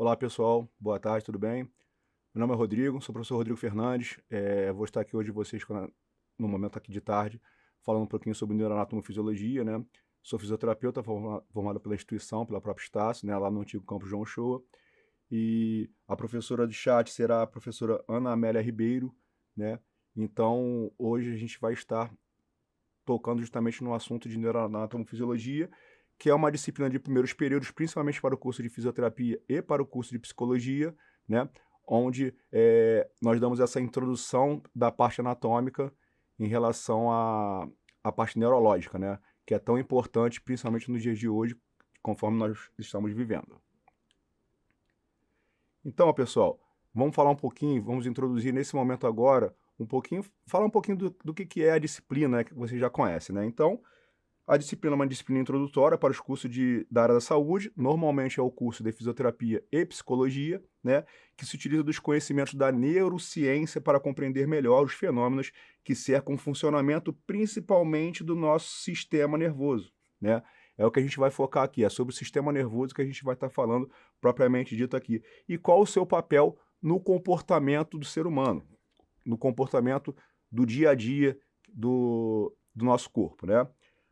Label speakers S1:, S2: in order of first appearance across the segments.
S1: Olá pessoal, boa tarde, tudo bem? Meu nome é Rodrigo, sou o professor Rodrigo Fernandes, vou estar aqui hoje com vocês no momento aqui de tarde, falando um pouquinho sobre neuroanatomofisiologia, né? Sou fisioterapeuta formado pela instituição, pela própria Estácio, né, lá no antigo campus João Shoa, e a professora de chat será a professora Ana Amélia Ribeiro, né? Então, hoje a gente vai estar tocando justamente no assunto de neuroanatomofisiologia, que é uma disciplina de primeiros períodos, principalmente para o curso de fisioterapia e para o curso de psicologia, né? Onde nós damos essa introdução da parte anatômica em relação à parte neurológica, né? Que é tão importante, principalmente nos dias de hoje, conforme nós estamos vivendo. Então, pessoal, vamos falar um pouquinho, vamos introduzir nesse momento agora um pouquinho, falar um pouquinho do que é a disciplina, né, que você já conhece, né? Então, a disciplina é uma disciplina introdutória para os cursos da área da saúde, normalmente é o curso de fisioterapia e psicologia, né, que se utiliza dos conhecimentos da neurociência para compreender melhor os fenômenos que cercam o funcionamento principalmente do nosso sistema nervoso, né? É o que a gente vai focar aqui, é sobre o sistema nervoso que a gente vai estar falando propriamente dito aqui. E qual o seu papel no comportamento do ser humano, no comportamento do dia a dia do nosso corpo, né?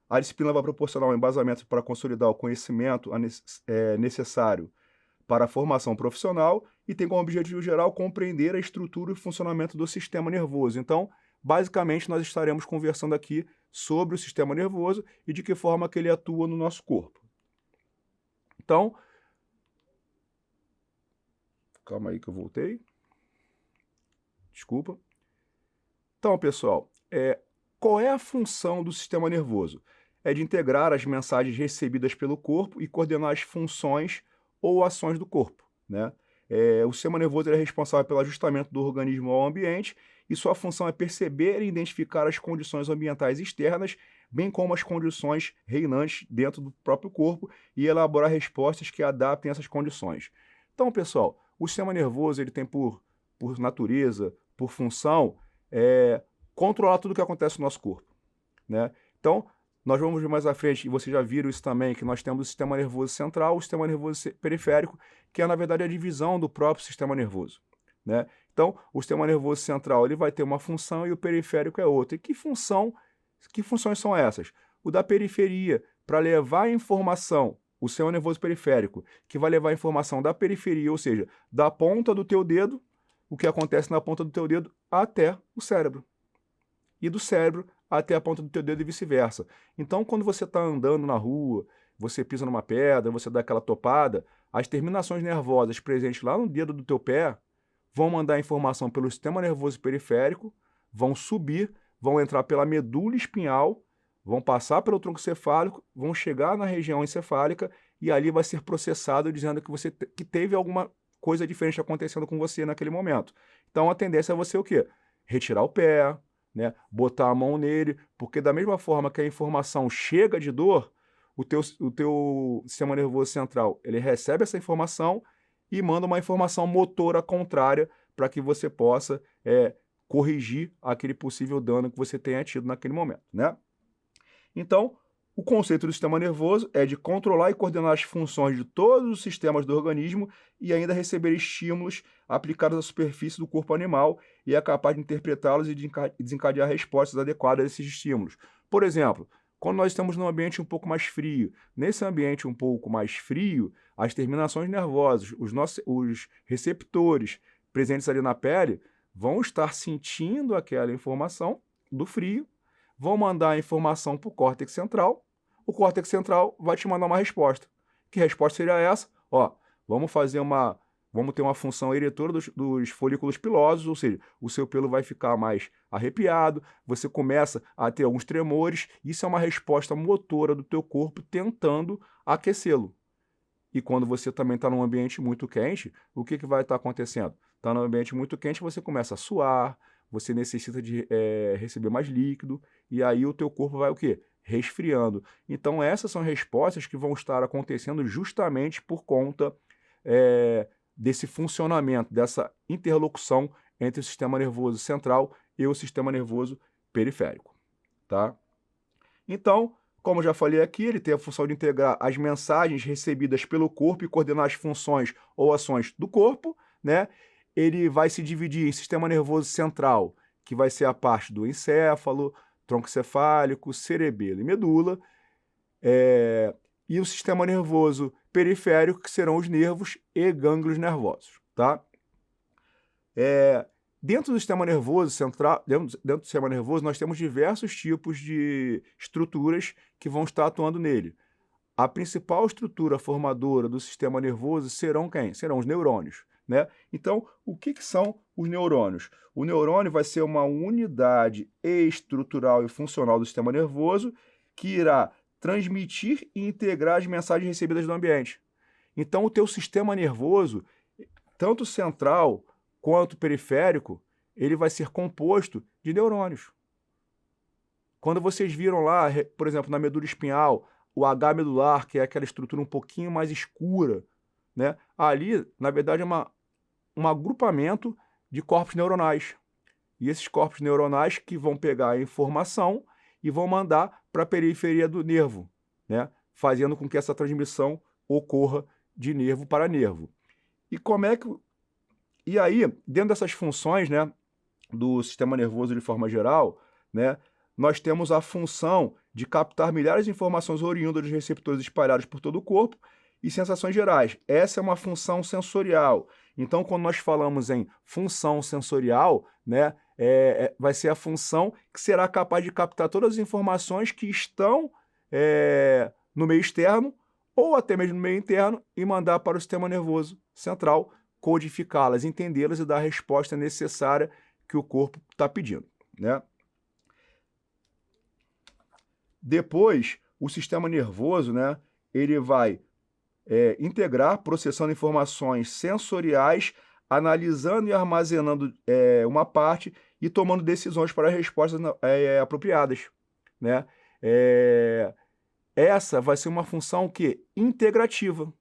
S1: A disciplina vai proporcionar um embasamento para consolidar o conhecimento necessário para a formação profissional e tem como objetivo geral compreender a estrutura e funcionamento do sistema nervoso. Então, basicamente, nós estaremos conversando aqui sobre o sistema nervoso e de que forma que ele atua no nosso corpo. Então, calma aí que eu voltei. Desculpa. Então, pessoal, qual é a função do sistema nervoso? É de integrar as mensagens recebidas pelo corpo e coordenar as funções ou ações do corpo, né? O sistema nervoso é responsável pelo ajustamento do organismo ao ambiente e sua função é perceber e identificar as condições ambientais externas, bem como as condições reinantes dentro do próprio corpo e elaborar respostas que adaptem essas condições. Então, pessoal, o sistema nervoso ele tem por natureza, por função, controlar tudo o que acontece no nosso corpo, né? Então, nós vamos ver mais à frente, e vocês já viram isso também, que nós temos o sistema nervoso central, o sistema nervoso periférico, que é, na verdade, a divisão do próprio sistema nervoso, né? Então, o sistema nervoso central ele vai ter uma função e o periférico é outra. E que funções são essas? O da periferia, para levar a informação, o sistema nervoso periférico, que vai levar a informação da periferia, ou seja, da ponta do teu dedo, o que acontece na ponta do teu dedo, até o cérebro. E do cérebro até a ponta do teu dedo e vice-versa. Então, quando você está andando na rua, você pisa numa pedra, você dá aquela topada, as terminações nervosas presentes lá no dedo do teu pé vão mandar informação pelo sistema nervoso periférico, vão subir, vão entrar pela medula espinhal, vão passar pelo tronco cefálico, vão chegar na região encefálica e ali vai ser processado dizendo que você que teve alguma coisa diferente acontecendo com você naquele momento. Então, a tendência é você o quê? Retirar o pé, né, botar a mão nele, porque da mesma forma que a informação chega de dor, o teu sistema nervoso central, ele recebe essa informação e manda uma informação motora contrária para que você possa corrigir aquele possível dano que você tenha tido naquele momento, né? Então, o conceito do sistema nervoso é de controlar e coordenar as funções de todos os sistemas do organismo e ainda receber estímulos aplicados à superfície do corpo animal e é capaz de interpretá-los e de desencadear respostas adequadas a esses estímulos. Por exemplo, quando nós estamos num ambiente um pouco mais frio, nesse ambiente um pouco mais frio, as terminações nervosas, os receptores presentes ali na pele vão estar sentindo aquela informação do frio, vão mandar a informação para o córtex central, o córtex central vai te mandar uma resposta. Que resposta seria essa? Ó, vamos ter uma função eretora dos folículos pilosos, ou seja, o seu pelo vai ficar mais arrepiado, você começa a ter alguns tremores, isso é uma resposta motora do teu corpo tentando aquecê-lo. E quando você também está num ambiente muito quente, o que vai estar acontecendo? Está num ambiente muito quente, você começa a suar, você necessita de receber mais líquido, e aí o teu corpo vai o quê? Resfriando. Então essas são respostas que vão estar acontecendo justamente por conta desse funcionamento, dessa interlocução entre o sistema nervoso central e o sistema nervoso periférico, tá? Então, Como eu já falei aqui, ele tem a função de integrar as mensagens recebidas pelo corpo e coordenar as funções ou ações do corpo, né? Ele vai se dividir em sistema nervoso central, que vai ser a parte do encéfalo, tronco cefálico, cerebelo e medula, e o sistema nervoso periférico, que serão os nervos e gânglios nervosos, tá? Dentro do sistema nervoso central, dentro do sistema nervoso, nós temos diversos tipos de estruturas que vão estar atuando nele. A principal estrutura formadora do sistema nervoso serão quem? Serão os neurônios, né? Então, o que são os neurônios? O neurônio vai ser uma unidade estrutural e funcional do sistema nervoso que irá transmitir e integrar as mensagens recebidas do ambiente. Então, o teu sistema nervoso, tanto central quanto periférico, ele vai ser composto de neurônios. Quando vocês viram lá, por exemplo, na medula espinhal, o H medular, que é aquela estrutura um pouquinho mais escura, né? Ali, na verdade, é um agrupamento de corpos neuronais. E esses corpos neuronais que vão pegar a informação e vão mandar para a periferia do nervo, né? Fazendo com que essa transmissão ocorra de nervo para nervo. E aí, dentro dessas funções, né, do sistema nervoso de forma geral, né, nós temos a função de captar milhares de informações oriundas dos receptores espalhados por todo o corpo e sensações gerais. Essa é uma função sensorial. Então, quando nós falamos em função sensorial, né, vai ser a função que será capaz de captar todas as informações que estão no meio externo ou até mesmo no meio interno e mandar para o sistema nervoso central, codificá-las, entendê-las e dar a resposta necessária que o corpo está pedindo, né? Depois, o sistema nervoso, né, ele vai integrar, processando informações sensoriais, analisando e armazenando uma parte e tomando decisões para respostas apropriadas, né? Essa vai ser uma função integrativa.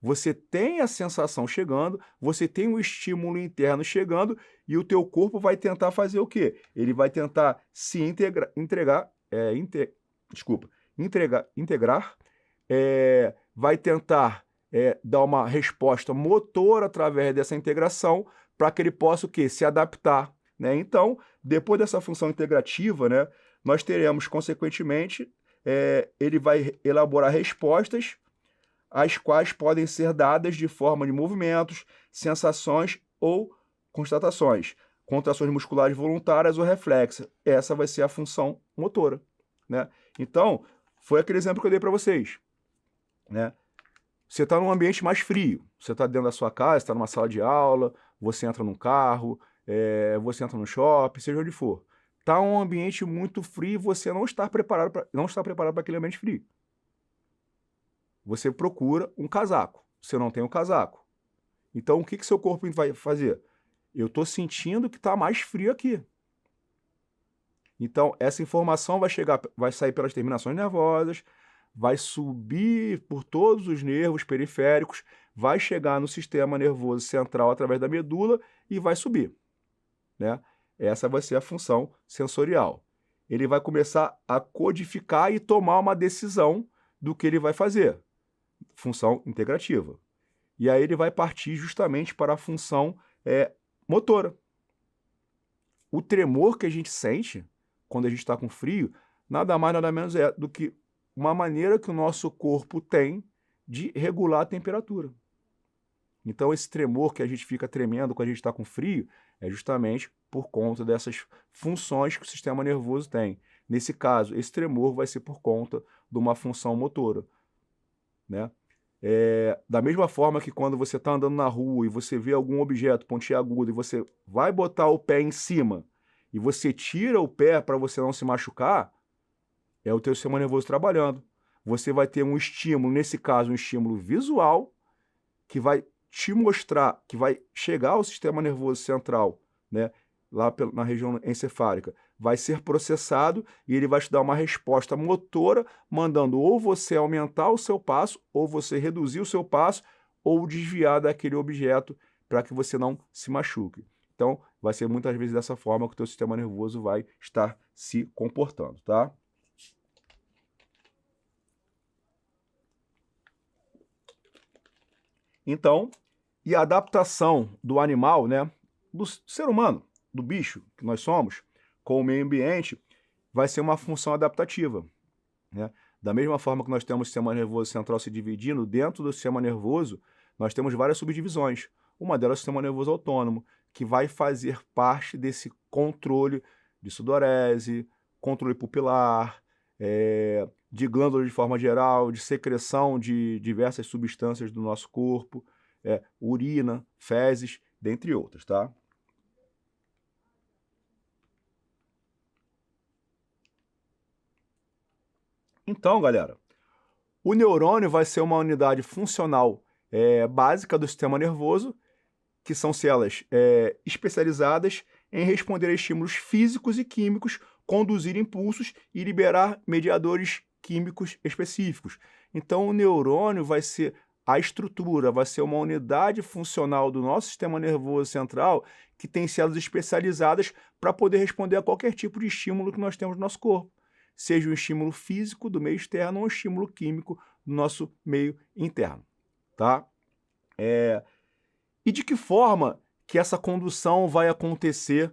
S1: Você tem a sensação chegando, você tem o estímulo interno chegando e o teu corpo vai tentar fazer o quê? Ele vai tentar se integrar, vai tentar dar uma resposta motora através dessa integração para que ele possa o quê? Se adaptar, né? Então, depois dessa função integrativa, né, nós teremos, consequentemente, ele vai elaborar respostas as quais podem ser dadas de forma de movimentos, sensações ou constatações, contrações musculares voluntárias ou reflexas. Essa vai ser a função motora, né? Então, foi aquele exemplo que eu dei para vocês, né? Você está num ambiente mais frio, você está dentro da sua casa, está numa sala de aula, você entra num carro, você entra no shopping, seja onde for. Está um ambiente muito frio e você não está preparado para aquele ambiente frio. Você procura um casaco. Você não tem um casaco. Então, o que seu corpo vai fazer? Eu estou sentindo que está mais frio aqui. Então, essa informação vai sair pelas terminações nervosas, vai subir por todos os nervos periféricos, vai chegar no sistema nervoso central através da medula e vai subir, né? Essa vai ser a função sensorial. Ele vai começar a codificar e tomar uma decisão do que ele vai fazer. Função integrativa. E aí ele vai partir justamente para a função motora. O tremor que a gente sente quando a gente está com frio, nada mais nada menos é do que uma maneira que o nosso corpo tem de regular a temperatura. Então esse tremor que a gente fica tremendo quando a gente está com frio é justamente por conta dessas funções que o sistema nervoso tem. Nesse caso, esse tremor vai ser por conta de uma função motora, né? Da mesma forma que quando você está andando na rua e você vê algum objeto pontiagudo e você vai botar o pé em cima e você tira o pé para você não se machucar, é o teu sistema nervoso trabalhando. Você vai ter um estímulo, nesse caso um estímulo visual, que vai te mostrar, que vai chegar ao sistema nervoso central, né, lá na região encefálica, vai ser processado e ele vai te dar uma resposta motora, mandando ou você aumentar o seu passo, ou você reduzir o seu passo, ou desviar daquele objeto para que você não se machuque. Então, vai ser muitas vezes dessa forma que o teu sistema nervoso vai estar se comportando, tá? Então, e a adaptação do animal, né, do ser humano, do bicho que nós somos, com o meio ambiente, vai ser uma função adaptativa, né? Da mesma forma que nós temos o sistema nervoso central se dividindo, dentro do sistema nervoso, nós temos várias subdivisões. Uma delas é o sistema nervoso autônomo, que vai fazer parte desse controle de sudorese, controle pupilar, de glândulas de forma geral, de secreção de diversas substâncias do nosso corpo, urina, fezes, dentre outras, tá? Então, galera, o neurônio vai ser uma unidade funcional básica do sistema nervoso, que são células especializadas em responder a estímulos físicos e químicos, conduzir impulsos e liberar mediadores químicos específicos. Então, o neurônio vai ser a estrutura, vai ser uma unidade funcional do nosso sistema nervoso central que tem células especializadas para poder responder a qualquer tipo de estímulo que nós temos no nosso corpo, seja um estímulo físico do meio externo ou um estímulo químico do nosso meio interno, tá? E de que forma que essa condução vai acontecer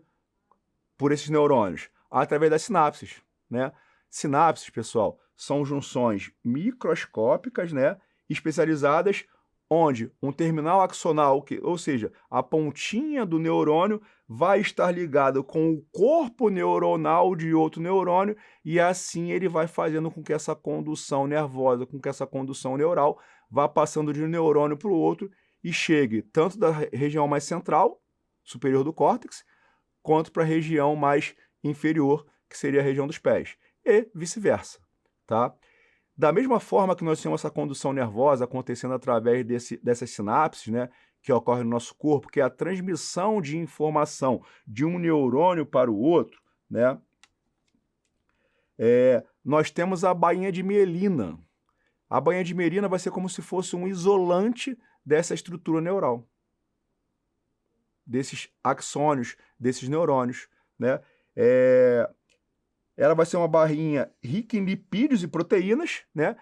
S1: por esses neurônios? Através das sinapses, né? Sinapses, pessoal, são junções microscópicas, né, especializadas, onde um terminal axonal, ou seja, a pontinha do neurônio, vai estar ligado com o corpo neuronal de outro neurônio, e assim ele vai fazendo com que essa condução nervosa, com que essa condução neural vá passando de um neurônio para o outro e chegue tanto da região mais central, superior do córtex, quanto para a região mais inferior, que seria a região dos pés, e vice-versa, tá? Da mesma forma que nós temos essa condução nervosa acontecendo através dessas sinapses, né, que ocorre no nosso corpo, que é a transmissão de informação de um neurônio para o outro, né, nós temos a bainha de mielina. A bainha de mielina vai ser como se fosse um isolante dessa estrutura neural, desses axônios, desses neurônios, né? Ela vai ser uma barrinha rica em lipídios e proteínas, né?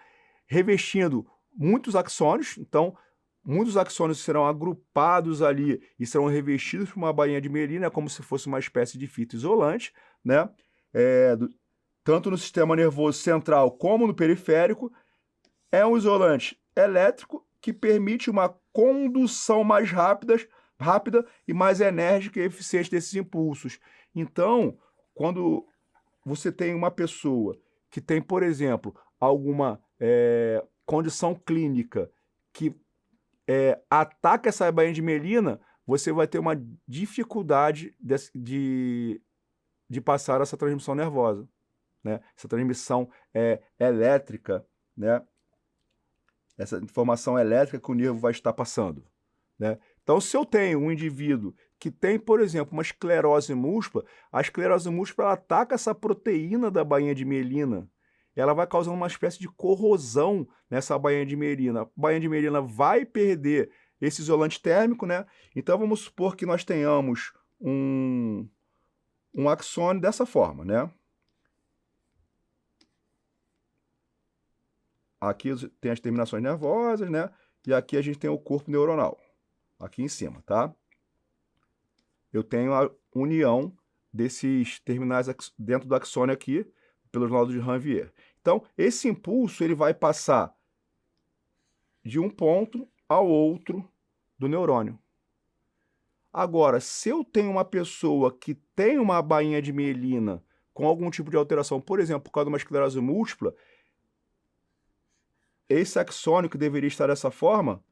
S1: Revestindo muitos axônios. Então, muitos axônios serão agrupados ali e serão revestidos por uma bainha de mielina, como se fosse uma espécie de fita isolante, né? Tanto no sistema nervoso central como no periférico. É um isolante elétrico que permite uma condução mais rápida e mais enérgica e eficiente desses impulsos. Então, quando você tem uma pessoa que tem, por exemplo, alguma condição clínica que ataca essa bainha de mielina, você vai ter uma dificuldade de passar essa transmissão nervosa, né? Essa transmissão elétrica, né? Essa informação elétrica que o nervo vai estar passando, né? Então, se eu tenho um indivíduo que tem, por exemplo, uma esclerose múltipla, a esclerose múltipla ela ataca essa proteína da bainha de mielina. Ela vai causando uma espécie de corrosão nessa bainha de mielina. A bainha de mielina vai perder esse isolante térmico, né? Então, vamos supor que nós tenhamos um axônio dessa forma, né? Aqui tem as terminações nervosas, né? E aqui a gente tem o corpo neuronal, aqui em cima, tá? Eu tenho a união desses terminais dentro do axônio aqui, pelos nodos de Ranvier. Então, esse impulso ele vai passar de um ponto ao outro do neurônio. Agora, se eu tenho uma pessoa que tem uma bainha de mielina com algum tipo de alteração, por exemplo, por causa de uma esclerose múltipla, esse axônio que deveria estar dessa forma,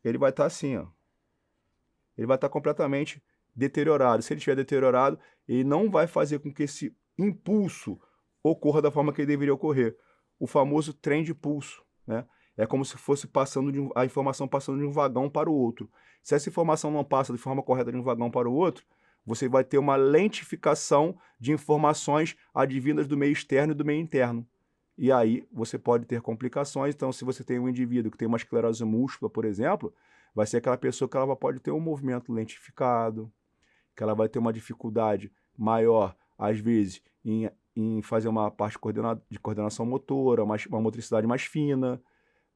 S1: ele vai estar assim, ó. Ele vai estar completamente deteriorado. Se ele estiver deteriorado, ele não vai fazer com que esse impulso ocorra da forma que ele deveria ocorrer. O famoso trem de pulso, né? É como se fosse a informação passando de um vagão para o outro. Se essa informação não passa de forma correta de um vagão para o outro, você vai ter uma lentificação de informações advindas do meio externo e do meio interno. E aí você pode ter complicações. Então, se você tem um indivíduo que tem uma esclerose múltipla, por exemplo, vai ser aquela pessoa que ela pode ter um movimento lentificado, que ela vai ter uma dificuldade maior, às vezes, em fazer uma parte de coordenação motora, uma motricidade mais fina,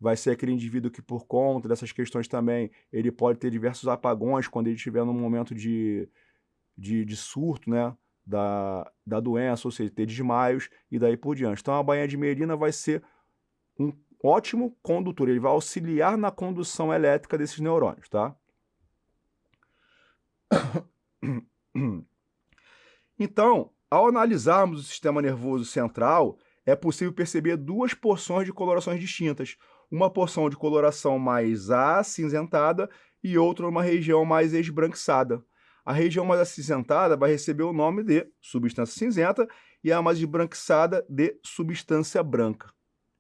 S1: vai ser aquele indivíduo que, por conta dessas questões também, ele pode ter diversos apagões quando ele estiver num momento de surto, né, da doença, ou seja, ter desmaios e daí por diante. Então, a bainha de mielina vai ser um ótimo condutor, ele vai auxiliar na condução elétrica desses neurônios, tá? Então, ao analisarmos o sistema nervoso central, é possível perceber duas porções de colorações distintas. Uma porção de coloração mais acinzentada e outra uma região mais esbranquiçada. A região mais acinzentada vai receber o nome de substância cinzenta e a mais esbranquiçada de substância branca,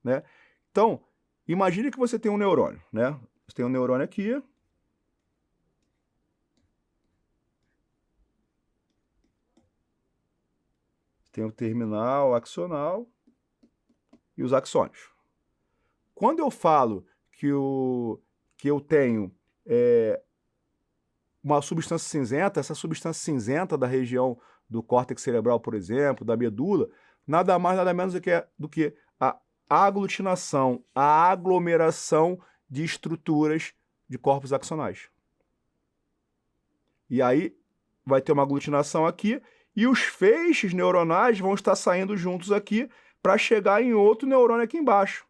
S1: né? Então, imagine que você tem um neurônio, né? Você tem um neurônio aqui. Tem o terminal axonal e os axônios. Quando eu falo que eu tenho uma substância cinzenta, essa substância cinzenta da região do córtex cerebral, por exemplo, da medula, nada mais, nada menos do que a aglutinação, a aglomeração de estruturas de corpos axonais. E aí vai ter uma aglutinação aqui e os feixes neuronais vão estar saindo juntos aqui para chegar em outro neurônio aqui embaixo.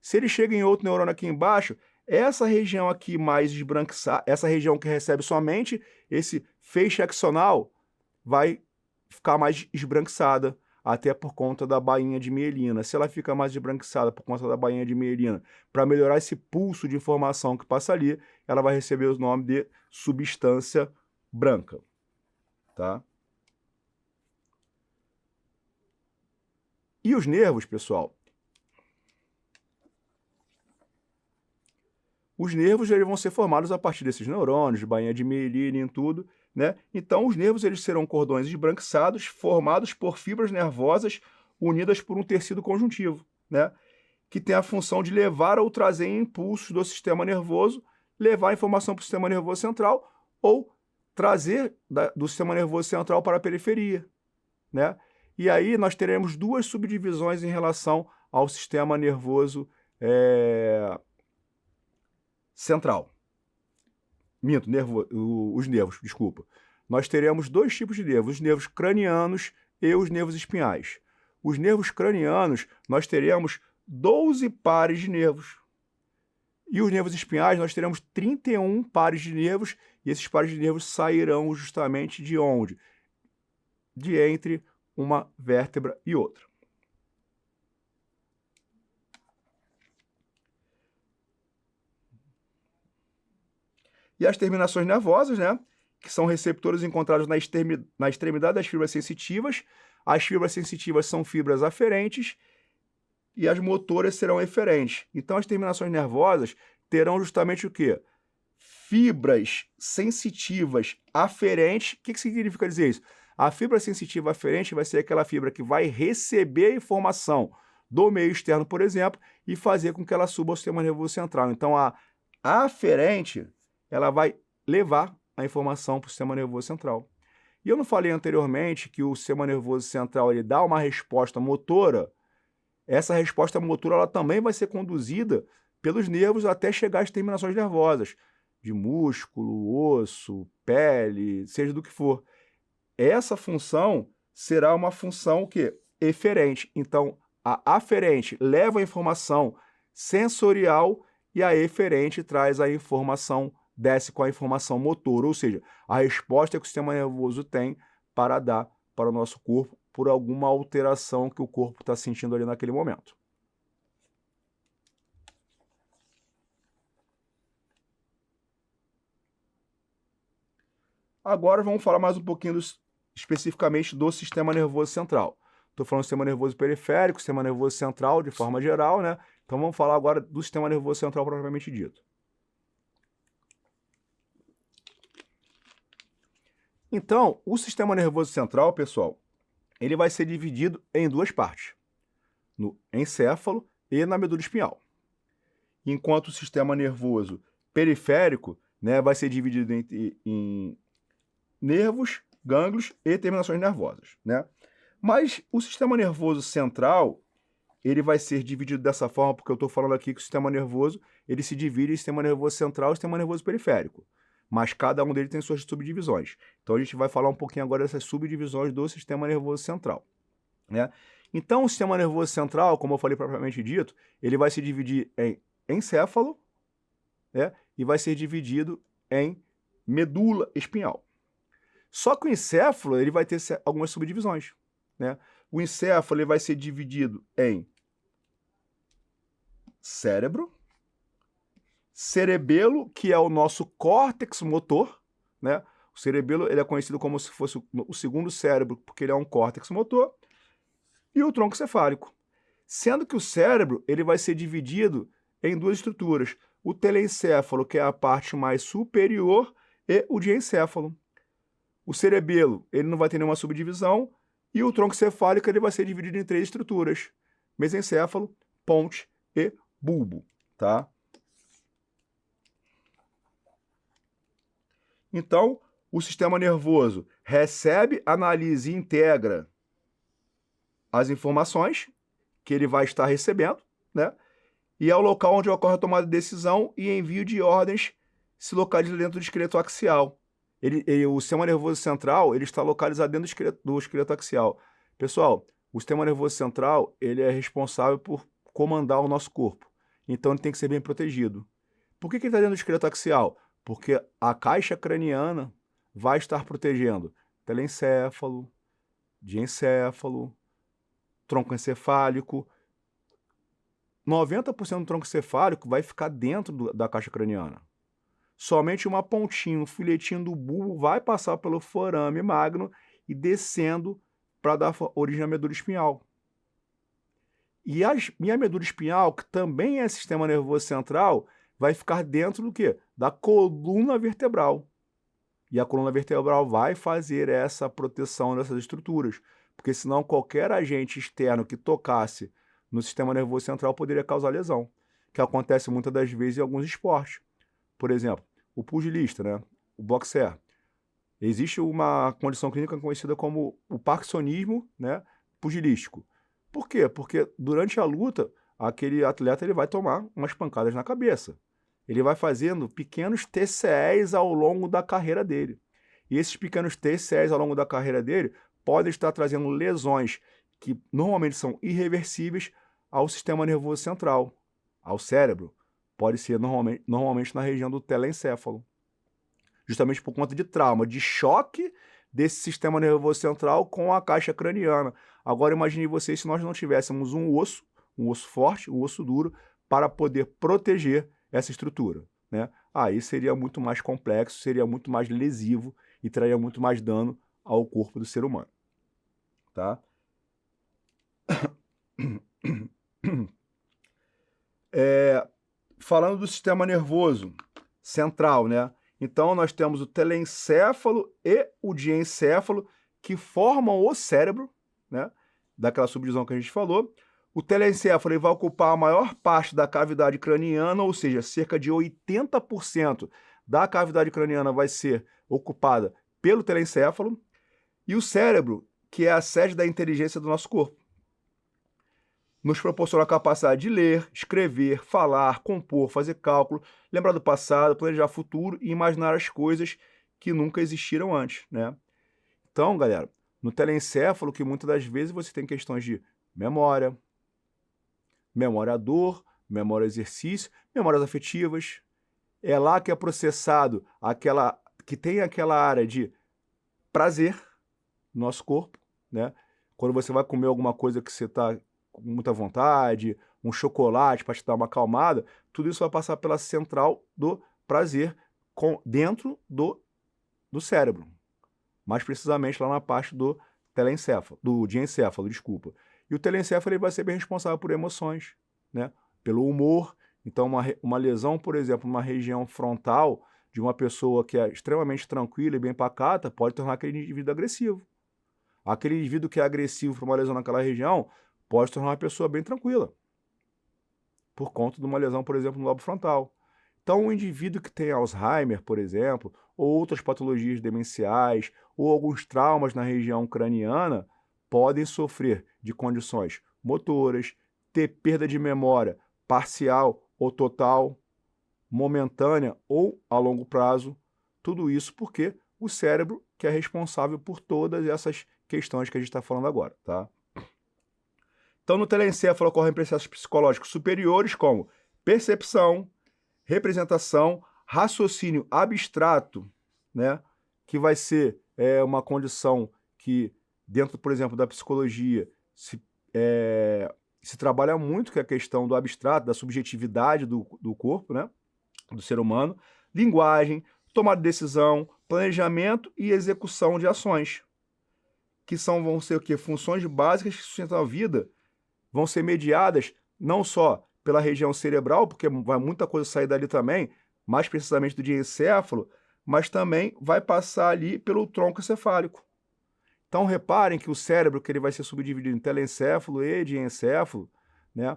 S1: Se ele chega em outro neurônio aqui embaixo, essa região aqui mais esbranquiçada, essa região que recebe somente esse feixe axonal, vai ficar mais esbranquiçada, até por conta da bainha de mielina. Se ela fica mais esbranquiçada por conta da bainha de mielina, para melhorar esse pulso de informação que passa ali, ela vai receber o nome de substância branca, tá? E os nervos, pessoal? Os nervos eles vão ser formados a partir desses neurônios, de bainha de mielina e tudo, né? Então, os nervos eles serão cordões esbranquiçados, formados por fibras nervosas unidas por um tecido conjuntivo, né? Que tem a função de levar ou trazer impulsos do sistema nervoso, levar a informação para o sistema nervoso central ou trazer do sistema nervoso central para a periferia, né? E aí nós teremos duas subdivisões em relação ao sistema nervoso central. Minto, os nervos, desculpa. Nós teremos dois tipos de nervos, os nervos cranianos e os nervos espinhais. Os nervos cranianos, nós teremos 12 pares de nervos. E os nervos espinhais, nós teremos 31 pares de nervos, e esses pares de nervos sairão justamente de onde? De entre uma vértebra e outra. E as terminações nervosas, né, que são receptores encontrados na extremidade das fibras sensitivas. As fibras sensitivas são fibras aferentes e as motoras serão eferentes. Então, as terminações nervosas terão justamente o quê? Fibras sensitivas aferentes. O que significa dizer isso? A fibra sensitiva aferente vai ser aquela fibra que vai receber a informação do meio externo, por exemplo, e fazer com que ela suba ao sistema nervoso central. Então, a aferente, ela vai levar a informação para o sistema nervoso central. E eu não falei anteriormente que o sistema nervoso central ele dá uma resposta motora. Essa resposta motora ela também vai ser conduzida pelos nervos até chegar às terminações nervosas, de músculo, osso, pele, seja do que for. Essa função será uma função que eferente. Então, a aferente leva a informação sensorial e a eferente traz a informação, desce com a informação motora, ou seja, a resposta que o sistema nervoso tem para dar para o nosso corpo por alguma alteração que o corpo está sentindo ali naquele momento. Agora vamos falar mais um pouquinho especificamente do sistema nervoso central. Estou falando do sistema nervoso periférico, sistema nervoso central de forma geral, né? Então vamos falar agora do sistema nervoso central propriamente dito. Então, o sistema nervoso central, pessoal, ele vai ser dividido em duas partes, no encéfalo e na medula espinhal. Enquanto o sistema nervoso periférico, né, vai ser dividido em nervos, gânglios e terminações nervosas, né? Mas o sistema nervoso central, ele vai ser dividido dessa forma, porque eu estou falando aqui que o sistema nervoso, ele se divide em sistema nervoso central e sistema nervoso periférico. Mas cada um deles tem suas subdivisões. Então a gente vai falar um pouquinho agora dessas subdivisões do sistema nervoso central, né? Então o sistema nervoso central, como eu falei propriamente dito, ele vai se dividir em encéfalo, né? E vai ser dividido em medula espinhal. Só que o encéfalo ele vai ter algumas subdivisões, né? O encéfalo ele vai ser dividido em cérebro, cerebelo, que é o nosso córtex motor, né? O cerebelo ele é conhecido como se fosse o segundo cérebro, porque ele é um córtex motor, e o tronco cefálico. Sendo que o cérebro ele vai ser dividido em duas estruturas, o telencéfalo, que é a parte mais superior, e o diencéfalo. O cerebelo ele não vai ter nenhuma subdivisão, e o tronco cefálico ele vai ser dividido em três estruturas, mesencéfalo, ponte e bulbo, tá? Então, o sistema nervoso recebe, analisa e integra as informações que ele vai estar recebendo, né? E é o local onde ocorre a tomada de decisão e envio de ordens se localiza dentro do esqueleto axial. O sistema nervoso central ele está localizado dentro do esqueleto axial. Pessoal, o sistema nervoso central ele é responsável por comandar o nosso corpo. Então ele tem que ser bem protegido. Por que ele está dentro do esqueleto axial? Porque a caixa craniana vai estar protegendo telencéfalo, diencéfalo, tronco encefálico. 90% do tronco encefálico vai ficar dentro da caixa craniana. Somente uma pontinha, um filetinho do bulbo vai passar pelo forame magno e descendo para dar origem à medula espinhal. E a medula espinhal, que também é sistema nervoso central, vai ficar dentro do quê? Da coluna vertebral. E a coluna vertebral vai fazer essa proteção dessas estruturas, porque senão qualquer agente externo que tocasse no sistema nervoso central poderia causar lesão, que acontece muitas das vezes em alguns esportes. Por exemplo, o pugilista, né? O boxer. Existe uma condição clínica conhecida como o parkinsonismo, né? Pugilístico. Por quê? Porque durante a luta, aquele atleta ele vai tomar umas pancadas na cabeça. Ele vai fazendo pequenos TCEs ao longo da carreira dele. E esses pequenos TCEs ao longo da carreira dele podem estar trazendo lesões que normalmente são irreversíveis ao sistema nervoso central, ao cérebro. Pode ser normalmente na região do telencéfalo. Justamente por conta de trauma, de choque desse sistema nervoso central com a caixa craniana. Agora imagine vocês se nós não tivéssemos um osso forte, um osso duro, para poder proteger essa estrutura, né? Aí seria muito mais complexo, seria muito mais lesivo e traria muito mais dano ao corpo do ser humano, tá? Falando do sistema nervoso central, né? Então nós temos o telencéfalo e o diencéfalo que formam o cérebro, né? Daquela subdivisão que a gente falou. O telencéfalo ele vai ocupar a maior parte da cavidade craniana, ou seja, cerca de 80% da cavidade craniana vai ser ocupada pelo telencéfalo. E o cérebro, que é a sede da inteligência do nosso corpo, nos proporciona a capacidade de ler, escrever, falar, compor, fazer cálculo, lembrar do passado, planejar o futuro e imaginar as coisas que nunca existiram antes, né? Então, galera, no telencéfalo, que muitas das vezes você tem questões de memória, memória à dor, memória ao exercício, memórias afetivas. É lá que é processado que tem aquela área de prazer no nosso corpo, né? Quando você vai comer alguma coisa que você está com muita vontade, um chocolate para te dar uma acalmada, tudo isso vai passar pela central do prazer dentro do cérebro. Mais precisamente lá na parte do telencéfalo, do diencéfalo, desculpa. E o telencéfalo ele vai ser bem responsável por emoções, né? Pelo humor. Então, uma lesão, por exemplo, numa região frontal de uma pessoa que é extremamente tranquila e bem pacata pode tornar aquele indivíduo agressivo. Aquele indivíduo que é agressivo por uma lesão naquela região pode tornar uma pessoa bem tranquila, por conta de uma lesão, por exemplo, no lobo frontal. Então, um indivíduo que tem Alzheimer, por exemplo, ou outras patologias demenciais, ou alguns traumas na região craniana, podem sofrer de condições motoras, ter perda de memória parcial ou total, momentânea ou a longo prazo. Tudo isso porque o cérebro que é responsável por todas essas questões que a gente está falando agora, tá? Então, no telencéfalo ocorrem processos psicológicos superiores como percepção, representação, raciocínio abstrato, né? Que vai ser uma condição que, dentro, por exemplo, da psicologia, se trabalha muito, que é a questão do abstrato, da subjetividade do corpo, né? Do ser humano, linguagem, tomada de decisão, planejamento e execução de ações, que vão ser o quê? Funções básicas que sustentam a vida, vão ser mediadas não só pela região cerebral, porque vai muita coisa sair dali também, mais precisamente do diencéfalo, mas também vai passar ali pelo tronco encefálico. Então reparem que o cérebro, que ele vai ser subdividido em telencéfalo e diencéfalo, né?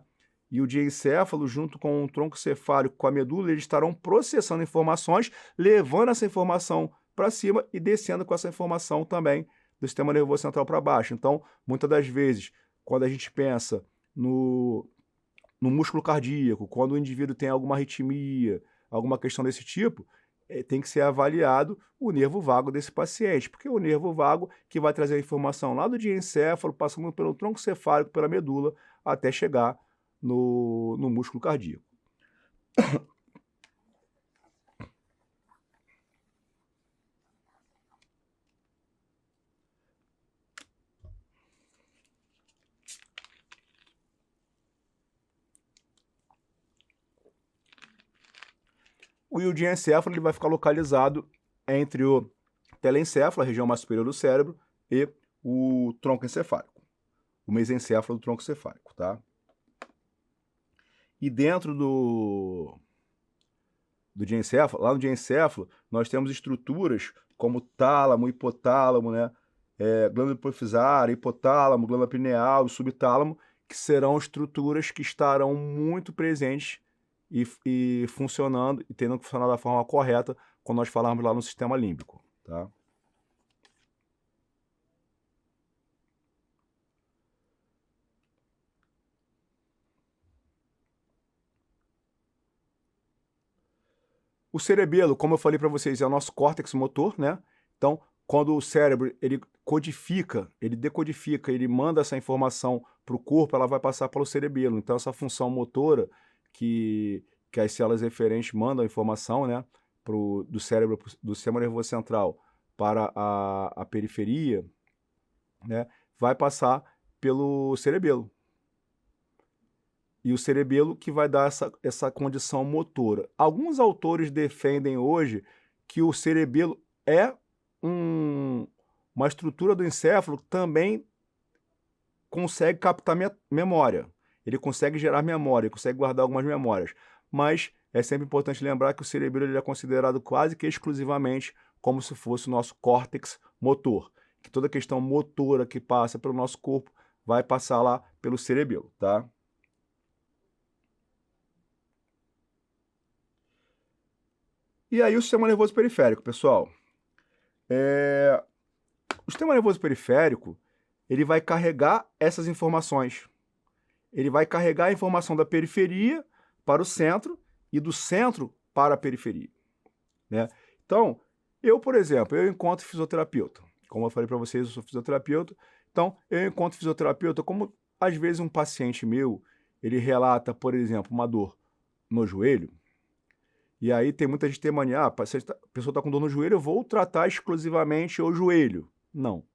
S1: E o diencéfalo, junto com o tronco cefálico, com a medula, eles estarão processando informações, levando essa informação para cima e descendo com essa informação também do sistema nervoso central para baixo. Então, muitas das vezes, quando a gente pensa no músculo cardíaco, quando o indivíduo tem alguma arritmia, alguma questão desse tipo, tem que ser avaliado o nervo vago desse paciente, porque é o nervo vago que vai trazer a informação lá do diencéfalo, passando pelo tronco cefálico, pela medula, até chegar no músculo cardíaco. O diencéfalo ele vai ficar localizado entre o telencéfalo, a região mais superior do cérebro, e o tronco encefálico, o mesencéfalo do tronco cefálico, tá? E dentro do diencéfalo, lá no diencéfalo, nós temos estruturas como tálamo, hipotálamo, né? Glândula hipofisária, hipotálamo, glândula pineal e subtálamo, que serão estruturas que estarão muito presentes e funcionando, e tendo que funcionar da forma correta quando nós falarmos lá no sistema límbico, tá? O cerebelo, como eu falei para vocês, é o nosso córtex motor, né? Então, quando o cérebro ele codifica, ele decodifica, ele manda essa informação para o corpo, ela vai passar pelo cerebelo. Então, essa função motora que as células referentes mandam a informação, né, do cérebro, do sistema nervoso central para a periferia, né, vai passar pelo cerebelo. E o cerebelo que vai dar essa condição motora. Alguns autores defendem hoje que o cerebelo é uma estrutura do encéfalo que também consegue captar memória. Ele consegue gerar memória, ele consegue guardar algumas memórias. Mas é sempre importante lembrar que o cerebelo ele é considerado quase que exclusivamente como se fosse o nosso córtex motor. Que toda questão motora que passa pelo nosso corpo vai passar lá pelo cerebelo, tá? E aí o sistema nervoso periférico, pessoal. O sistema nervoso periférico, ele vai carregar essas informações. Ele vai carregar a informação da periferia para o centro e do centro para a periferia, né? Então, por exemplo, eu encontro fisioterapeuta. Como eu falei para vocês, eu sou fisioterapeuta. Então, eu encontro fisioterapeuta como, às vezes, um paciente meu, ele relata, por exemplo, uma dor no joelho. E aí tem muita gente que tem mania, a pessoa está com dor no joelho, eu vou tratar exclusivamente o joelho. Não.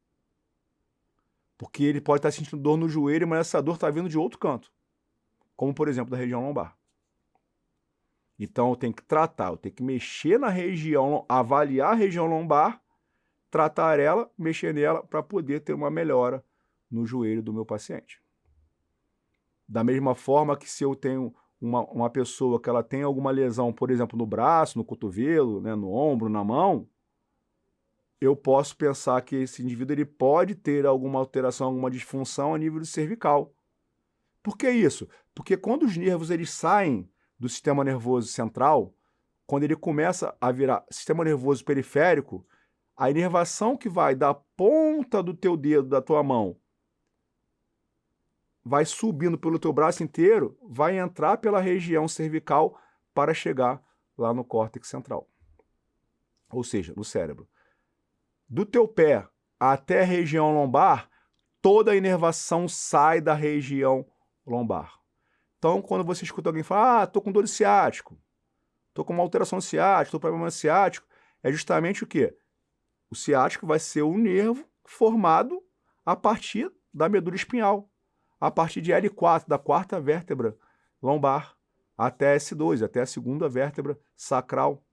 S1: Porque ele pode estar sentindo dor no joelho, mas essa dor está vindo de outro canto. Como, por exemplo, da região lombar. Então, eu tenho que tratar, eu tenho que mexer na região, avaliar a região lombar, tratar ela, mexer nela, para poder ter uma melhora no joelho do meu paciente. Da mesma forma que se eu tenho uma pessoa que ela tem alguma lesão, por exemplo, no braço, no cotovelo, né, no ombro, na mão, eu posso pensar que esse indivíduo ele pode ter alguma alteração, alguma disfunção a nível cervical. Por que isso? Porque quando os nervos eles saem do sistema nervoso central, quando ele começa a virar sistema nervoso periférico, a inervação que vai da ponta do teu dedo, da tua mão, vai subindo pelo teu braço inteiro, vai entrar pela região cervical para chegar lá no córtex central. Ou seja, no cérebro. Do teu pé até a região lombar, toda a inervação sai da região lombar. Então, quando você escuta alguém falar, tô com dor de ciático, tô com uma alteração ciática, tô com problema ciático, é justamente o quê? O ciático vai ser o nervo formado a partir da medula espinhal, a partir de L4, da quarta vértebra lombar, até S2, até a segunda vértebra sacral,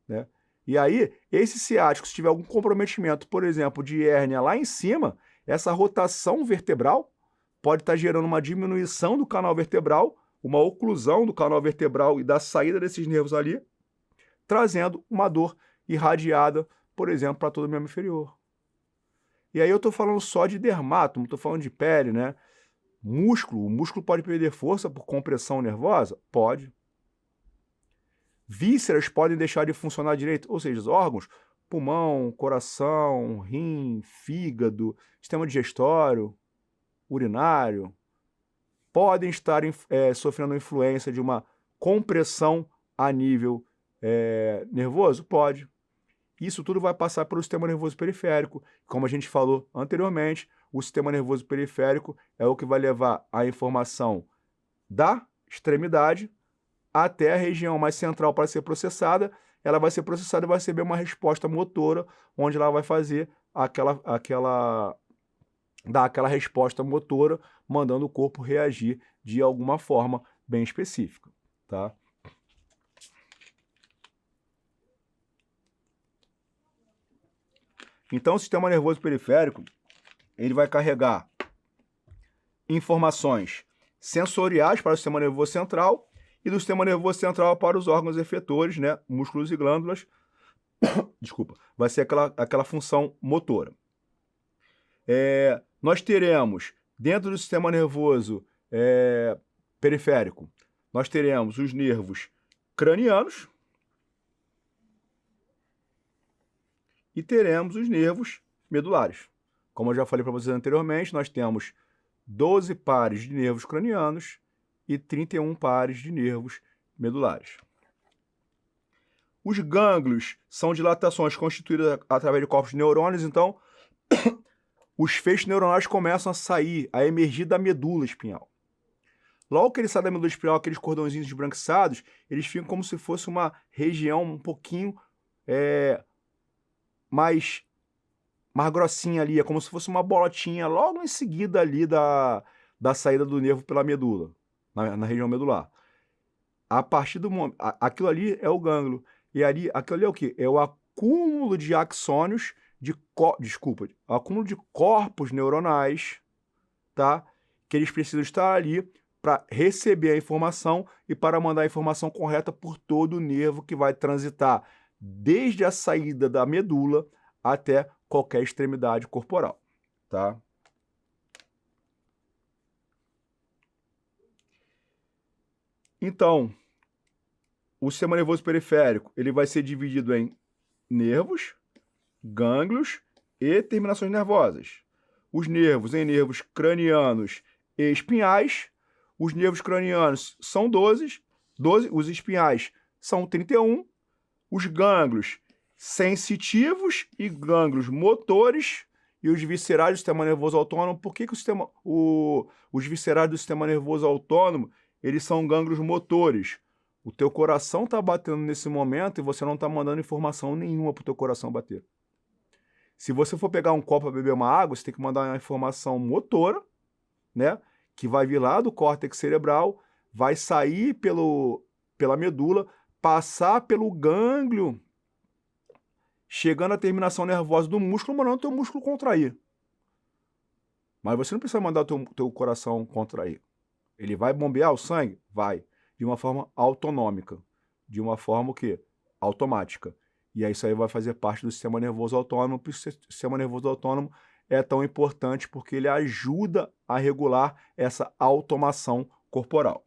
S1: né? E aí, esse ciático, se tiver algum comprometimento, por exemplo, de hérnia lá em cima, essa rotação vertebral pode estar gerando uma diminuição do canal vertebral, uma oclusão do canal vertebral e da saída desses nervos ali, trazendo uma dor irradiada, por exemplo, para todo o membro inferior. E aí eu estou falando só de dermato, não estou falando de pele, né? Músculo, o músculo pode perder força por compressão nervosa? Pode. Vísceras podem deixar de funcionar direito, ou seja, os órgãos, pulmão, coração, rim, fígado, sistema digestório, urinário, podem estar sofrendo influência de uma compressão a nível nervoso? Pode. Isso tudo vai passar pelo sistema nervoso periférico. Como a gente falou anteriormente, o sistema nervoso periférico é o que vai levar a informação da extremidade até a região mais central para ser processada. Ela vai ser processada e vai receber uma resposta motora, onde ela vai fazer dar aquela resposta motora, mandando o corpo reagir de alguma forma bem específica, tá? Então, o sistema nervoso periférico, ele vai carregar informações sensoriais para o sistema nervoso central e do sistema nervoso central para os órgãos efetores, né, músculos e glândulas. Desculpa, vai ser aquela função motora. Nós teremos, dentro do sistema nervoso periférico, nós teremos os nervos cranianos e teremos os nervos medulares. Como eu já falei para vocês anteriormente, nós temos 12 pares de nervos cranianos e 31 pares de nervos medulares. Os gânglios são dilatações constituídas através de corpos de neurônios, então os feixes neuronais começam a sair, a emergir da medula espinhal. Logo que ele sai da medula espinhal, aqueles cordãozinhos esbranquiçados, eles ficam como se fosse uma região um pouquinho mais grossinha ali, é como se fosse uma bolotinha logo em seguida ali da saída do nervo pela medula, na região medular. A partir do momento, aquilo ali é o gânglio, e ali, aquilo ali é o quê? É o acúmulo de axônios, acúmulo de corpos neuronais, tá? Que eles precisam estar ali para receber a informação e para mandar a informação correta por todo o nervo que vai transitar desde a saída da medula até qualquer extremidade corporal, tá? Então, o sistema nervoso periférico, ele vai ser dividido em nervos, gânglios e terminações nervosas. Os nervos em nervos cranianos e espinhais. Os nervos cranianos são 12, os espinhais são 31, os gânglios sensitivos e gânglios motores e os viscerais do sistema nervoso autônomo. Por que os viscerais do sistema nervoso autônomo, eles são gânglios motores? O teu coração está batendo nesse momento e você não está mandando informação nenhuma para o teu coração bater. Se você for pegar um copo para beber uma água, você tem que mandar uma informação motora, né? Que vai vir lá do córtex cerebral, vai sair pela medula, passar pelo gânglio, chegando à terminação nervosa do músculo, mandando o teu músculo contrair. Mas você não precisa mandar o teu coração contrair. Ele vai bombear o sangue? Vai. De uma forma autonômica. De uma forma o quê? Automática. E aí isso aí vai fazer parte do sistema nervoso autônomo. O sistema nervoso autônomo é tão importante porque ele ajuda a regular essa automação corporal.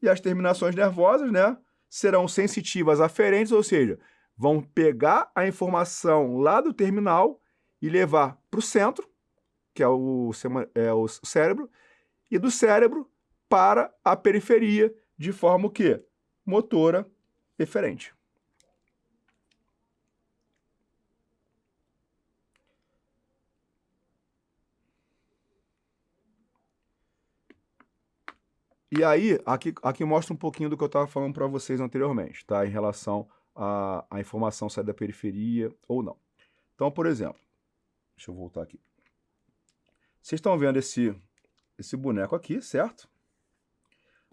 S1: E as terminações nervosas, né, serão sensitivas aferentes, ou seja, vão pegar a informação lá do terminal e levar para o centro, que é o cérebro, e do cérebro para a periferia, de forma o quê? Motora eferente. E aí, aqui mostra um pouquinho do que eu estava falando para vocês anteriormente, tá? Em relação à informação sair da periferia ou não. Então, por exemplo, deixa eu voltar aqui. Vocês estão vendo esse boneco aqui, certo?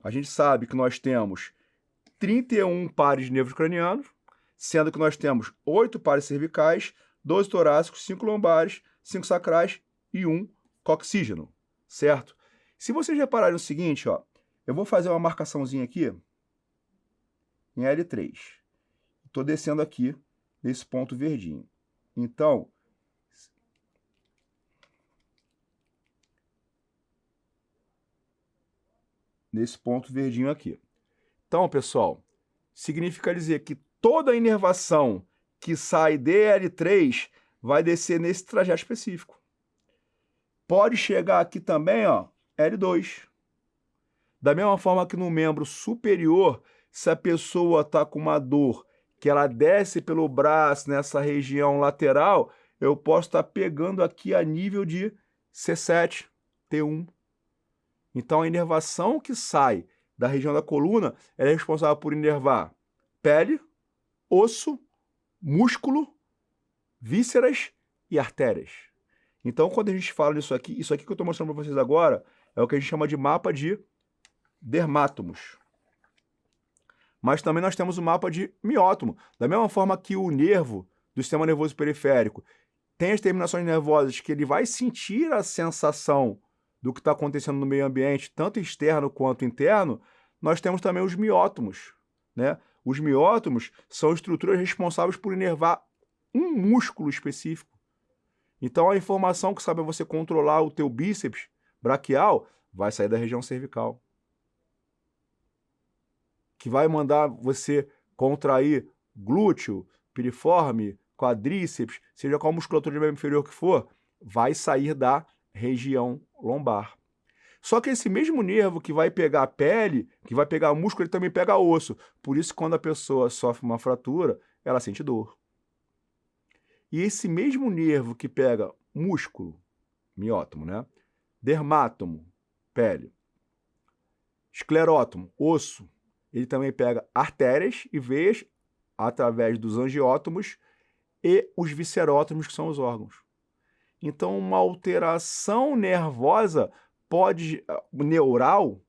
S1: A gente sabe que nós temos 31 pares de nervos cranianos, sendo que nós temos 8 pares cervicais, 12 torácicos, 5 lombares, 5 sacrais e 1 coxígeno, certo? Se vocês repararem o seguinte, ó, eu vou fazer uma marcaçãozinha aqui em L3. Estou descendo aqui nesse ponto verdinho. Então, nesse ponto verdinho aqui. Então, pessoal, significa dizer que toda a inervação que sai de L3 vai descer nesse trajeto específico. Pode chegar aqui também, ó, L2. Da mesma forma que no membro superior, se a pessoa está com uma dor que ela desce pelo braço nessa região lateral, eu posso estar pegando aqui a nível de C7, T1. Então a inervação que sai da região da coluna ela é responsável por inervar pele, osso, músculo, vísceras e artérias. Então quando a gente fala isso aqui que eu estou mostrando para vocês agora é o que a gente chama de mapa de dermátomos. Mas também nós temos o mapa de miótomo. Da mesma forma que o nervo do sistema nervoso periférico tem as terminações nervosas que ele vai sentir a sensação do que está acontecendo no meio ambiente, tanto externo quanto interno, nós temos também os miótomos, né? Os miótomos são estruturas responsáveis por inervar um músculo específico. Então a informação que sabe você controlar o teu bíceps braquial vai sair da região cervical, que vai mandar você contrair glúteo, piriforme, quadríceps, seja qual musculatura de membro inferior que for, vai sair da região lombar. Só que esse mesmo nervo que vai pegar a pele, que vai pegar o músculo, ele também pega osso. Por isso, quando a pessoa sofre uma fratura, ela sente dor. E esse mesmo nervo que pega músculo, miótomo, né? Dermátomo, pele. Esclerótomo, osso. Ele também pega artérias e veias através dos angiótomos e os viscerótomos, que são os órgãos. Então, uma alteração nervosa neural,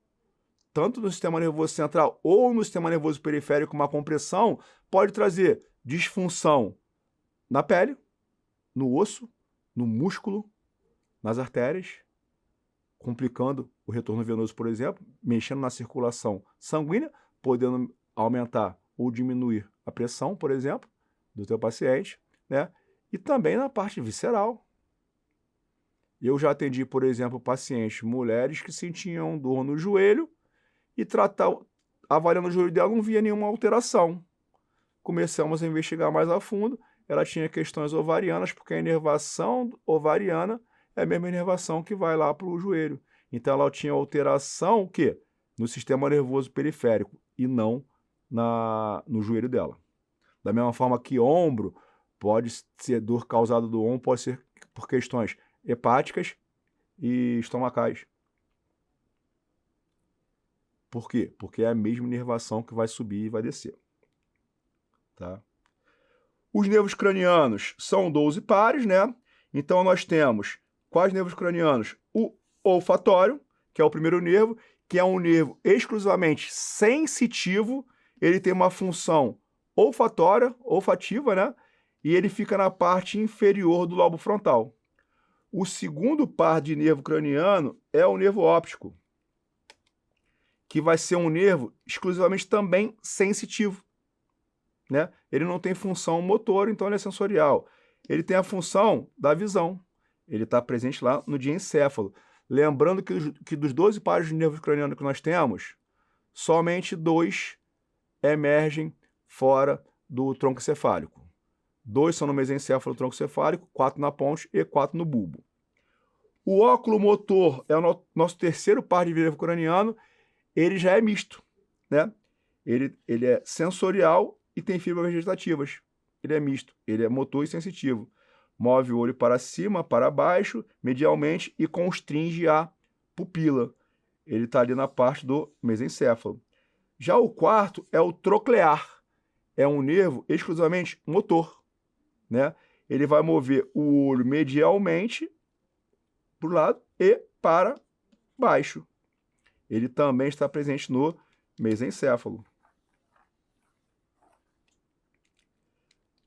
S1: tanto no sistema nervoso central ou no sistema nervoso periférico, uma compressão, pode trazer disfunção na pele, no osso, no músculo, nas artérias, complicando o retorno venoso, por exemplo, mexendo na circulação sanguínea, podendo aumentar ou diminuir a pressão, por exemplo, do teu paciente, né? E também na parte visceral. Eu já atendi, por exemplo, pacientes, mulheres que sentiam dor no joelho e avaliando o joelho dela não via nenhuma alteração. Começamos a investigar mais a fundo, ela tinha questões ovarianas, porque a inervação ovariana é a mesma inervação que vai lá para o joelho. Então ela tinha alteração o quê? No sistema nervoso periférico e não no joelho dela. Da mesma forma que ombro, pode ser dor causada do ombro, pode ser por questões hepáticas e estomacais. Por quê? Porque é a mesma inervação que vai subir e vai descer. Tá? Os nervos cranianos são 12 pares, né? Então nós temos quais nervos cranianos? O olfatório, que é o primeiro nervo, que é um nervo exclusivamente sensitivo, ele tem uma função olfativa, né? E ele fica na parte inferior do lobo frontal. O segundo par de nervo craniano é o nervo óptico, que vai ser um nervo exclusivamente também sensitivo, né? Ele não tem função motor, então ele é sensorial. Ele tem a função da visão. Ele está presente lá no diencéfalo. Lembrando que dos 12 pares de nervos cranianos que nós temos, somente 2 emergem fora do tronco encefálico. 2 são no mesencéfalo tronco cefálico, 4 na ponte e 4 no bulbo. O óculo motor é o nosso terceiro par de nervo craniano, ele já é misto, né? Ele é sensorial e tem fibras vegetativas. Ele é misto, ele é motor e sensitivo. Move o olho para cima, para baixo, medialmente e constringe a pupila. Ele está ali na parte do mesencéfalo. Já o quarto é o troclear. É um nervo exclusivamente motor, né? Ele vai mover o olho medialmente para o lado e para baixo. Ele também está presente no mesencéfalo.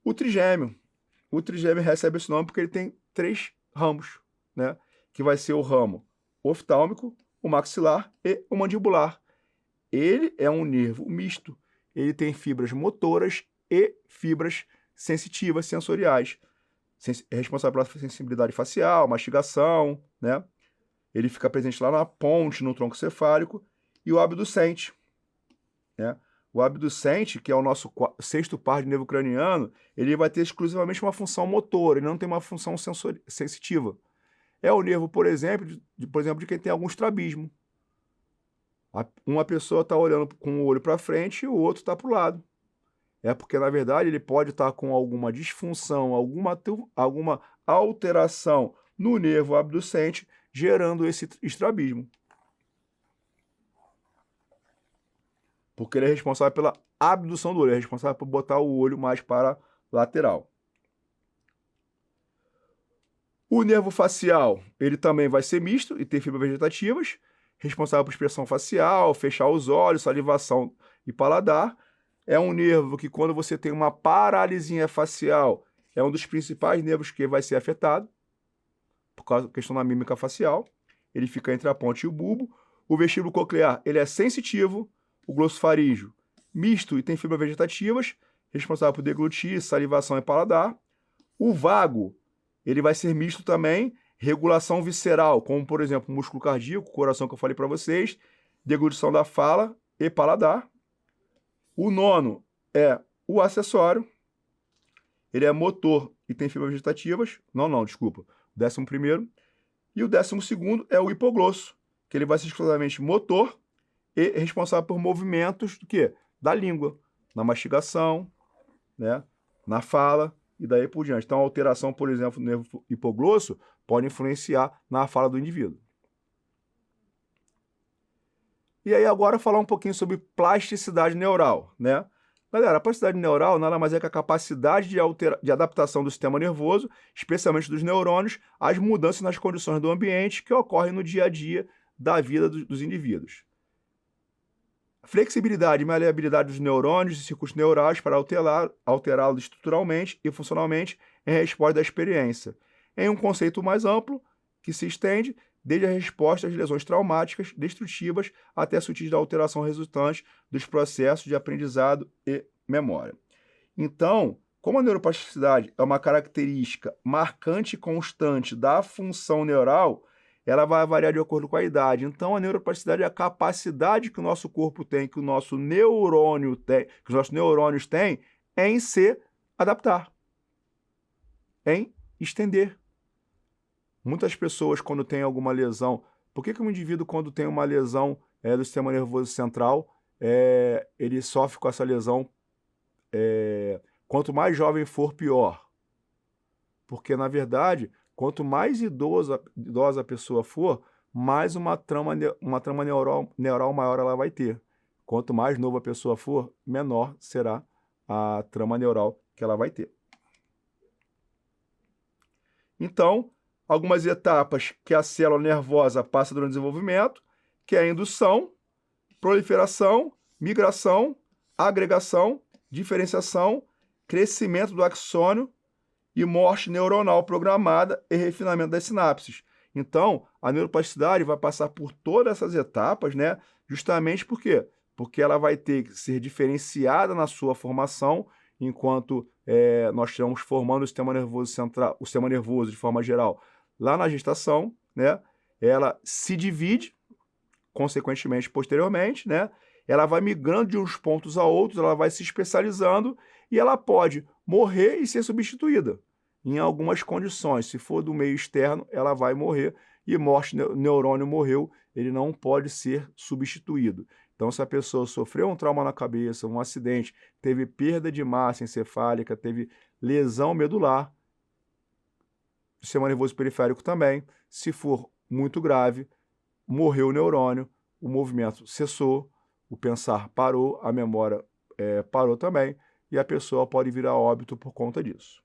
S1: O trigêmeo. O trigêmeo recebe esse nome porque ele tem 3 ramos, né? Que vai ser o ramo oftálmico, o maxilar e o mandibular. Ele é um nervo misto. Ele tem fibras motoras e fibras sensitivas, sensoriais. É responsável pela sensibilidade facial, mastigação, né? Ele fica presente lá na ponte, no tronco cefálico, e o abducente, né? O abducente, que é o nosso sexto par de nervo craniano, ele vai ter exclusivamente uma função motora, ele não tem uma função sensitiva. É o nervo, por exemplo, de quem tem algum estrabismo. Uma pessoa está olhando com o olho para frente e o outro está para o lado. É porque, na verdade, ele pode estar com alguma disfunção, alguma alteração no nervo abducente, gerando esse estrabismo. Porque ele é responsável pela abdução do olho, ele é responsável por botar o olho mais para a lateral. O nervo facial, ele também vai ser misto e ter fibras vegetativas, responsável por expressão facial, fechar os olhos, salivação e paladar. É um nervo que, quando você tem uma paralisia facial, é um dos principais nervos que vai ser afetado, por causa da questão da mímica facial. Ele fica entre a ponte e o bulbo. O vestíbulo coclear, ele é sensitivo. O glossofaríngeo, misto e tem fibras vegetativas, responsável por deglutir, salivação e paladar. O vago, ele vai ser misto também, regulação visceral, como, por exemplo, músculo cardíaco, coração que eu falei para vocês, deglutição da fala e paladar. O nono é o acessório, ele é motor e tem fibras vegetativas. Desculpa. O 11º. E o 12º é o hipoglosso, que ele vai ser exclusivamente motor e responsável por movimentos do quê? Da língua, na mastigação, né? Na fala e daí por diante. Então, a alteração, por exemplo, no nervo hipoglosso pode influenciar na fala do indivíduo. E aí agora falar um pouquinho sobre plasticidade neural, né? Galera, a plasticidade neural nada mais é que a capacidade de adaptação do sistema nervoso, especialmente dos neurônios, às mudanças nas condições do ambiente que ocorrem no dia a dia da vida dos indivíduos. Flexibilidade e maleabilidade dos neurônios e circuitos neurais para alterá-los estruturalmente e funcionalmente em resposta à experiência, em um conceito mais amplo que se estende desde a resposta às lesões traumáticas, destrutivas, até sutis da alteração resultante dos processos de aprendizado e memória. Então, como a neuroplasticidade é uma característica marcante e constante da função neural, ela vai variar de acordo com a idade. Então, a neuroplasticidade é a capacidade que o nosso corpo tem, que o nosso neurônio tem, que os nossos neurônios têm, em se adaptar, em estender. Muitas pessoas, quando tem alguma lesão... Por que um indivíduo, quando tem uma lesão do sistema nervoso central, ele sofre com essa lesão? Quanto mais jovem for, pior. Porque, na verdade, quanto mais idosa a pessoa for, mais uma trama neural maior ela vai ter. Quanto mais nova a pessoa for, menor será a trama neural que ela vai ter. Então, algumas etapas que a célula nervosa passa durante o desenvolvimento, que é a indução, proliferação, migração, agregação, diferenciação, crescimento do axônio e morte neuronal programada e refinamento das sinapses. Então, a neuroplasticidade vai passar por todas essas etapas, né? Justamente por quê? Porque ela vai ter que ser diferenciada na sua formação, enquanto nós estamos formando o sistema nervoso central, o sistema nervoso de forma geral, lá na gestação, né? Ela se divide, consequentemente, posteriormente, né? ela vai migrando de uns pontos a outros, ela vai se especializando e ela pode morrer e ser substituída em algumas condições. Se for do meio externo, ela vai morrer e morte, neurônio morreu, ele não pode ser substituído. Então, se a pessoa sofreu um trauma na cabeça, um acidente, teve perda de massa encefálica, teve lesão medular, sistema nervoso periférico também, se for muito grave, morreu o neurônio, o movimento cessou, o pensar parou, a memória parou também, e a pessoa pode vir a óbito por conta disso.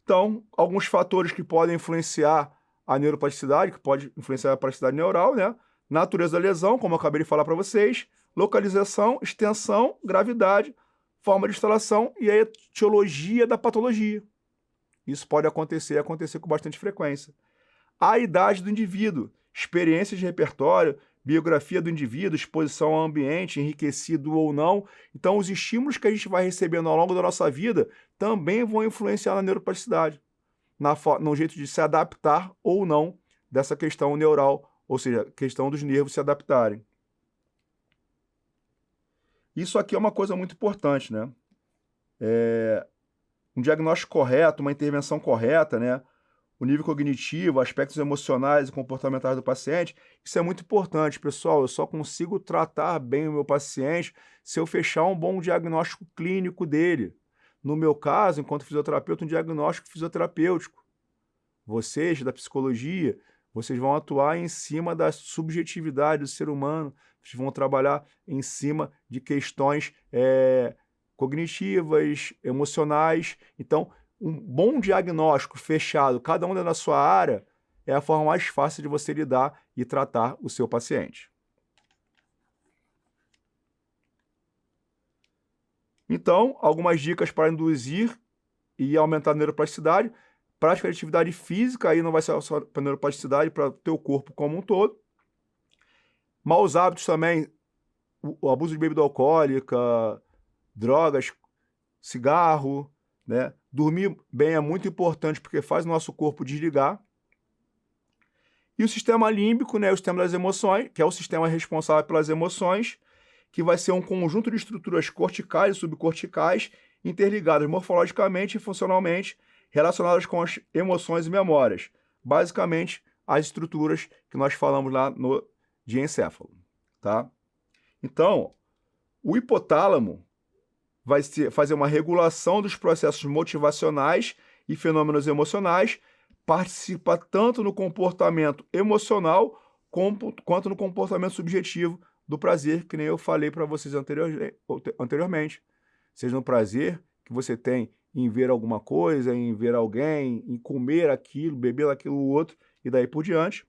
S1: Então, alguns fatores que podem influenciar a neuroplasticidade, que pode influenciar a plasticidade neural, né? Natureza da lesão, como eu acabei de falar para vocês, localização, extensão, gravidade, forma de instalação e a etiologia da patologia. Isso pode acontecer com bastante frequência. A idade do indivíduo, experiências de repertório, biografia do indivíduo, exposição ao ambiente, enriquecido ou não. Então, os estímulos que a gente vai recebendo ao longo da nossa vida também vão influenciar na neuroplasticidade, no jeito de se adaptar ou não dessa questão neural, ou seja, questão dos nervos se adaptarem. Isso aqui é uma coisa muito importante, né? Um diagnóstico correto, uma intervenção correta, né? O nível cognitivo, aspectos emocionais e comportamentais do paciente, isso é muito importante, pessoal. Eu só consigo tratar bem o meu paciente se eu fechar um bom diagnóstico clínico dele. No meu caso, enquanto fisioterapeuta, um diagnóstico fisioterapêutico. Vocês, da psicologia, vocês vão atuar em cima da subjetividade do ser humano, vocês vão trabalhar em cima de questões cognitivas, emocionais. Então, um bom diagnóstico fechado, cada um na sua área, é a forma mais fácil de você lidar e tratar o seu paciente. Então, algumas dicas para induzir e aumentar a neuroplasticidade. Prática de atividade física, aí não vai ser só para a neuroplasticidade, para o teu corpo como um todo. Maus hábitos também, o abuso de bebida alcoólica, drogas, cigarro, né? Dormir bem é muito importante porque faz o nosso corpo desligar. E o sistema límbico, né? O sistema das emoções, que é o sistema responsável pelas emoções, que vai ser um conjunto de estruturas corticais e subcorticais interligadas morfologicamente e funcionalmente, relacionadas com as emoções e memórias. Basicamente, as estruturas que nós falamos lá no diencéfalo, tá? Então, o hipotálamo vai fazer uma regulação dos processos motivacionais e fenômenos emocionais, participa tanto no comportamento emocional quanto no comportamento subjetivo do prazer, que nem eu falei para vocês anteriormente. Seja no prazer que você tem em ver alguma coisa, em ver alguém, em comer aquilo, beber aquilo outro, e daí por diante.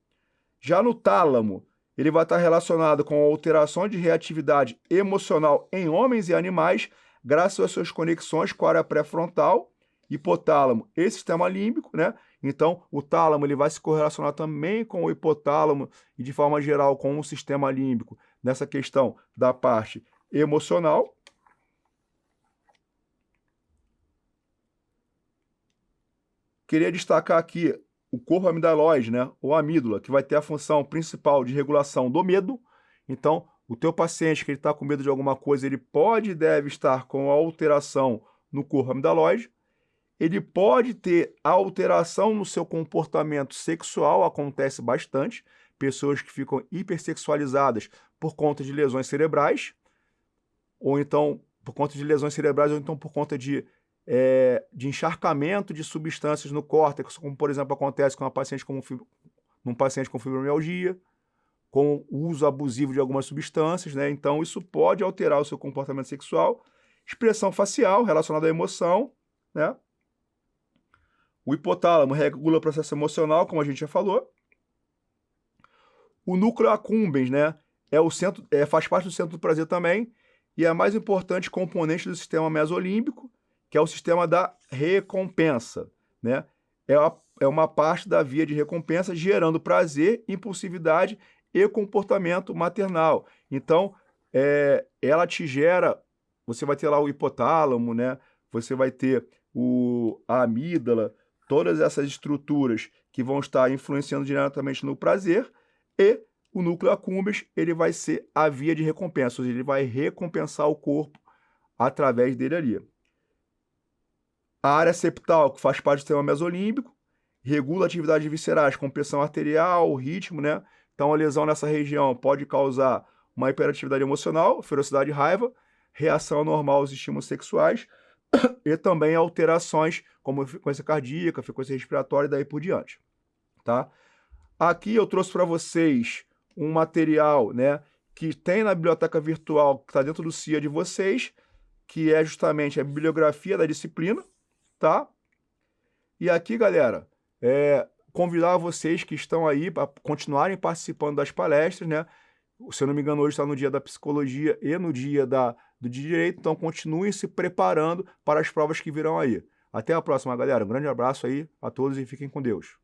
S1: Já no tálamo, ele vai estar relacionado com a alteração de reatividade emocional em homens e animais, graças às suas conexões com a área pré-frontal, hipotálamo e sistema límbico, né? Então, o tálamo ele vai se correlacionar também com o hipotálamo e, de forma geral, com o sistema límbico, nessa questão da parte emocional. Queria destacar aqui o corpo amidalóide, né, ou amígdala, que vai ter a função principal de regulação do medo. Então, o teu paciente que está com medo de alguma coisa, ele pode e deve estar com alteração no corpo amidalóide. Ele pode ter alteração no seu comportamento sexual, acontece bastante. Pessoas que ficam hipersexualizadas por conta de lesões cerebrais, ou então por conta de lesões cerebrais, ou então por conta de encharcamento de substâncias no córtex, como, por exemplo, acontece com num paciente com fibromialgia, com o uso abusivo de algumas substâncias, né? Então, isso pode alterar o seu comportamento sexual. Expressão facial relacionada à emoção, né? O hipotálamo regula o processo emocional, como a gente já falou. O núcleo accumbens, né? Faz parte do centro do prazer também, e é a mais importante componente do sistema mesolímbico, que é o sistema da recompensa, né? É uma parte da via de recompensa gerando prazer, impulsividade e comportamento maternal. Então, ela te gera, você vai ter lá o hipotálamo, né? Você vai ter a amígdala, todas essas estruturas que vão estar influenciando diretamente no prazer, e o núcleo accumbens, ele vai ser a via de recompensa, ou seja, ele vai recompensar o corpo através dele ali. A área septal, que faz parte do sistema mesolímbico, regula atividades viscerais, como pressão arterial, ritmo, né? Então, a lesão nessa região pode causar uma hiperatividade emocional, ferocidade e raiva, reação anormal aos estímulos sexuais e também alterações como frequência cardíaca, frequência respiratória e daí por diante, tá? Aqui eu trouxe para vocês um material, né, que tem na biblioteca virtual, que está dentro do CIA de vocês, que é justamente a bibliografia da disciplina, tá? E aqui, galera, convidar vocês que estão aí para continuarem participando das palestras, né? Se eu não me engano, hoje está no dia da psicologia e no dia do direito, então continuem se preparando para as provas que virão aí. Até a próxima, galera. Um grande abraço aí a todos e fiquem com Deus.